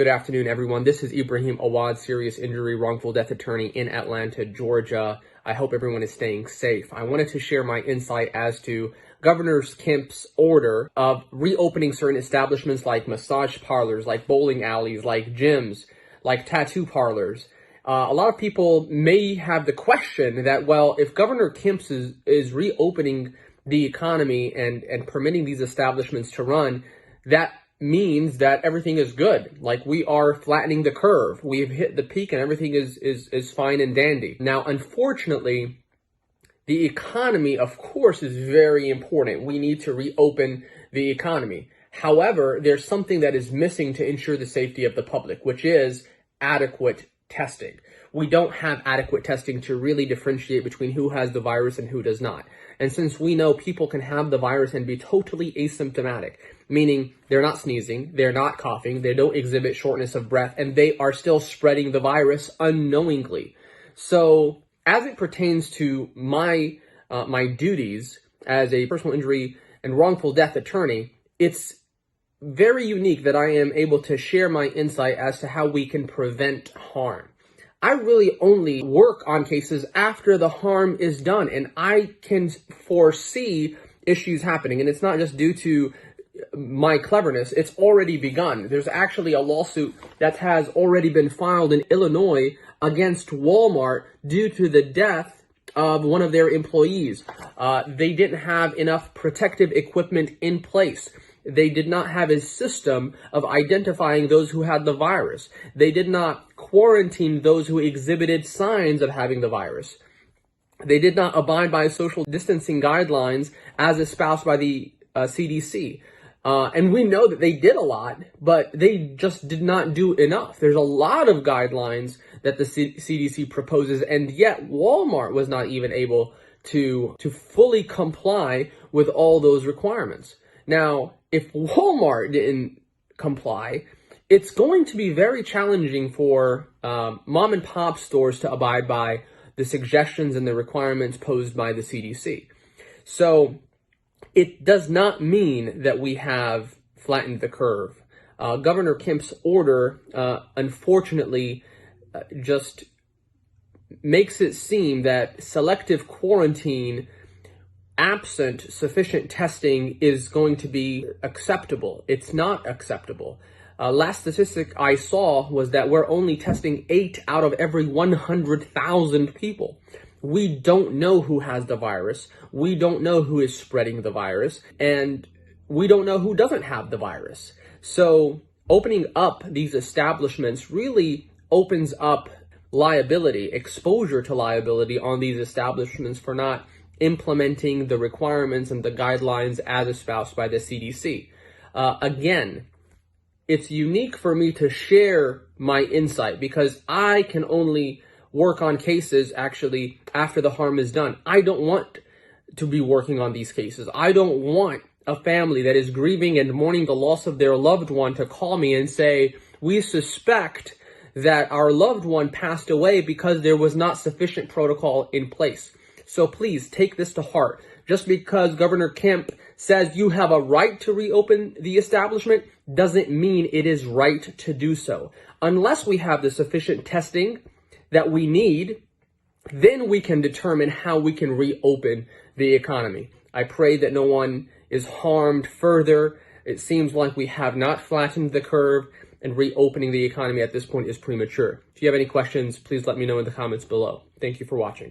Good afternoon, everyone. This is Ibrahim Awad, serious injury, wrongful death attorney in Atlanta, Georgia. I hope everyone is staying safe. I wanted to share my insight as to Governor Kemp's order of reopening certain establishments like massage parlors, like bowling alleys, like gyms, like tattoo parlors. A lot of people may have the question that, well, if Governor Kemp is reopening the economy and permitting these establishments to run, that means that everything is good. Like, we are flattening the curve. We've hit the peak and everything is fine and dandy. Now, unfortunately, the economy, of course, is very important. We need to reopen the economy. However, there's something that is missing to ensure the safety of the public, which is adequate testing. We don't have adequate testing to really differentiate between who has the virus and who does not. And since we know people can have the virus and be totally asymptomatic, meaning they're not sneezing, they're not coughing, they don't exhibit shortness of breath, and they are still spreading the virus unknowingly. So as it pertains to my duties as a personal injury and wrongful death attorney, it's very unique that I am able to share my insight as to how we can prevent harm. I really only work on cases after the harm is done, and I can foresee issues happening. And it's not just due to my cleverness. It's already begun. There's actually a lawsuit that has already been filed in Illinois against Walmart due to the death of one of their employees. They didn't have enough protective equipment in place. They did not have a system of identifying those who had the virus. They did not quarantine those who exhibited signs of having the virus. They did not abide by social distancing guidelines as espoused by the CDC. And we know that they did a lot, but they just did not do enough. There's a lot of guidelines that the CDC proposes, and yet Walmart was not even able to fully comply with all those requirements. Now, if Walmart didn't comply, it's going to be very challenging for mom and pop stores to abide by the suggestions and the requirements posed by the CDC. So it does not mean that we have flattened the curve. Governor Kemp's order, unfortunately, just makes it seem that selective quarantine absent sufficient testing is going to be acceptable. It's not acceptable. Last statistic I saw was that we're only testing 8 out of every 100,000 people. We don't know who has the virus. We don't know who is spreading the virus. And we don't know who doesn't have the virus. So opening up these establishments really opens up liability, exposure to liability on these establishments for not implementing the requirements and the guidelines as espoused by the CDC. Again, it's unique for me to share my insight because I can only work on cases actually after the harm is done. I don't want to be working on these cases. I don't want a family that is grieving and mourning the loss of their loved one to call me and say, we suspect that our loved one passed away because there was not sufficient protocol in place. So please take this to heart. Just because Governor Kemp says you have a right to reopen the establishment doesn't mean it is right to do so. Unless we have the sufficient testing that we need, then we can determine how we can reopen the economy. I pray that no one is harmed further. It seems like we have not flattened the curve, and reopening the economy at this point is premature. If you have any questions, please let me know in the comments below. Thank you for watching.